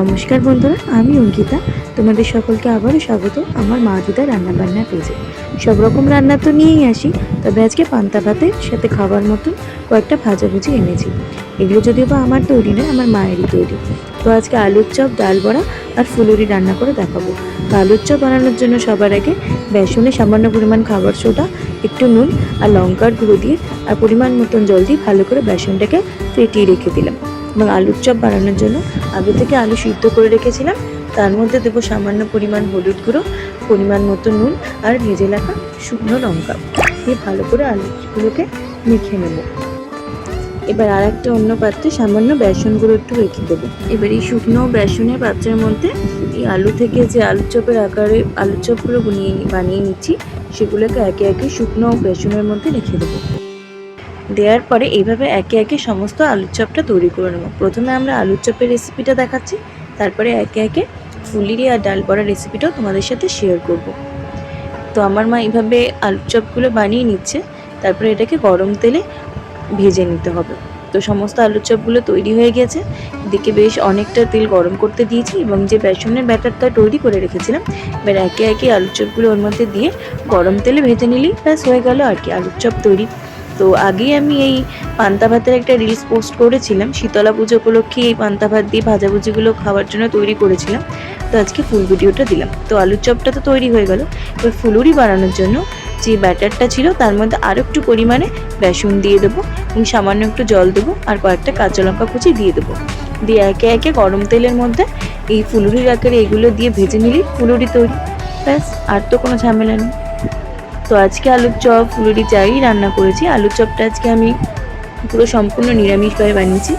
নমস্কার বন্ধুরা, আমি অঙ্কিতা। তোমাদের সকলকে আবারও স্বাগত আমার মা দিদা রান্নাবান্না পেজে। সব রকম রান্না তো নিয়েই আসি, তবে আজকে পান্তা ভাতের সাথে খাবার মতন কয়েকটা ভাজাভুজি এনেছি। এগুলো যদিও বা আমার তৈরি নয়, আমার মায়েরই তৈরি। তো আজকে আলুর চপ, ডাল বড়া আর ফুলুরি রান্না করে দেখাবো। তো আলুর চপ বানানোর জন্য সবার আগে বেসনে সামান্য পরিমাণ খাবার সোডা, একটু নুন আর লঙ্কার গুঁড়ো দিয়ে আর পরিমাণ মতন জল দিয়ে ভালো করে বেসনটাকে ফেটিয়ে রেখে দিলাম। এবং আলুর চপ বানানোর জন্য আগে থেকে আলু সিদ্ধ করে রেখেছিলাম। তার মধ্যে দেবো সামান্য পরিমাণ হলুদ গুঁড়ো, পরিমাণ মতো নুন আর ভেজে রাখা শুকনো লঙ্কা দিয়ে ভালো করে আলুগুলোকে মেখে নেব। এবার আর একটা অন্য পাত্রে সামান্য বেসন গুঁড়ো একটু রেখে দেবো। এবার এই শুকনো বেসনের পাত্রের মধ্যে এই আলু থেকে যে আলুর চপের আকারে আলুর চপগুলো বানিয়ে নিচ্ছি, সেগুলোকে একে একে শুকনো বেসনের মধ্যে রেখে দেবো। দেওয়ার পরে এইভাবে একে একে সমস্ত আলুর চপটা তৈরি করে নেব। প্রথমে আমরা আলুর চপের রেসিপিটা দেখাচ্ছি, তারপরে একে একে ফুলিরি আর ডাল বড়ার রেসিপিটাও তোমাদের সাথে শেয়ার করব। তো আমার মা এইভাবে আলুর চপগুলো বানিয়ে নিচ্ছে, তারপরে এটাকে গরম তেলে ভেজে নিতে হবে। তো সমস্ত আলুর চপগুলো তৈরি হয়ে গেছে। এদিকে বেশ অনেকটা তেল গরম করতে দিয়েছি এবং যে বেসনের ব্যাটারটা তৈরি করে রেখেছিলাম, এবার একে একে আলুর চপগুলো ওর মধ্যে দিয়ে গরম তেলে ভেজে নিলেই ব্যাস হয়ে গেল আর কি আলুর চপ তৈরি। তো আগেই আমি এই পান্তা ভাতের একটা রিলস পোস্ট করেছিলাম, শীতলা পুজো উপলক্ষে এই পান্তা ভাত দিয়ে ভাজাভুজিগুলো খাওয়ার জন্য তৈরি করেছিলাম। তো আজকে ফুল ভিডিওটা দিলাম। তো আলুর চপটা তো তৈরি হয়ে গেল। এবার ফুলুরি বানানোর জন্য যে ব্যাটারটা ছিল তার মধ্যে আরও একটু পরিমাণে বেসন দিয়ে দেবো এবং সামান্য একটু জল দেবো আর কয়েকটা কাঁচা লঙ্কা কুচি দিয়ে দেবো। দিয়ে একে একে গরম তেলের মধ্যে এই ফুলুরির আকারে এগুলো দিয়ে ভেজে নিলেই ফুলুরি তৈরি। ব্যাস, আর তো কোনো ঝামেলা নেই। তো আজকে আলুর চপ ফুলুরি যাই রান্না করেছি, আলুর চপটা আজকে আমি পুরো সম্পূর্ণ নিরামিষভাবে বানিয়েছি।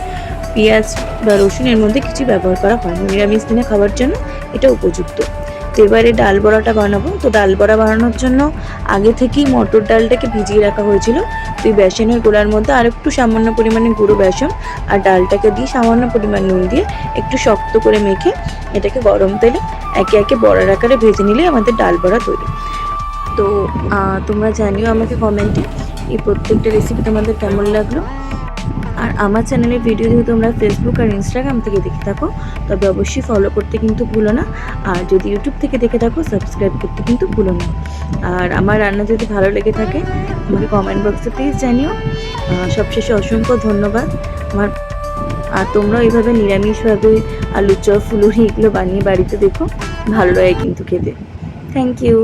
পেঁয়াজ বা রসুন এর মধ্যে কিছু ব্যবহার করা হয়নি। নিরামিষ দিনে খাবার জন্য এটা উপযুক্ত। তো এবারে ডাল বড়াটা বানাবো। তো ডাল বড়া বানানোর জন্য আগে থেকেই মটর ডালটাকে ভিজিয়ে রাখা হয়েছিল। তো এই বেসনের গোলার মধ্যে আর একটু সামান্য পরিমাণে গুঁড়ো বেসন আর ডালটাকে দিয়ে সামান্য পরিমাণ নুন দিয়ে একটু শক্ত করে মেখে এটাকে গরম তেলে একে একে বড়ার আকারে ভেজে নিলেই আমাদের ডাল বড়া তৈরি। তো তোমরা জানিও আমাকে কমেন্টে এই প্রত্যেকটা রেসিপি তোমাদের কেমন লাগলো। আর আমার চ্যানেলের ভিডিও যদি তোমরা ফেসবুক আর ইনস্টাগ্রাম থেকে দেখে থাকো, তবে অবশ্যই ফলো করতে কিন্তু ভুলো না। আর যদি ইউটিউব থেকে দেখে থাকো, সাবস্ক্রাইব করতে কিন্তু ভুলো না। আর আমার রান্না যদি ভালো লেগে থাকে আমাকে কমেন্ট বক্সে প্লিজ জানিও। সবশেষে অসংখ্য ধন্যবাদ আমার। আর তোমরাও এইভাবে নিরামিষভাবে আলুর চপ ফুলুরি এগুলো বানিয়ে বাড়িতে দেখো, ভালো লাগে কিন্তু খেতে। Thank you.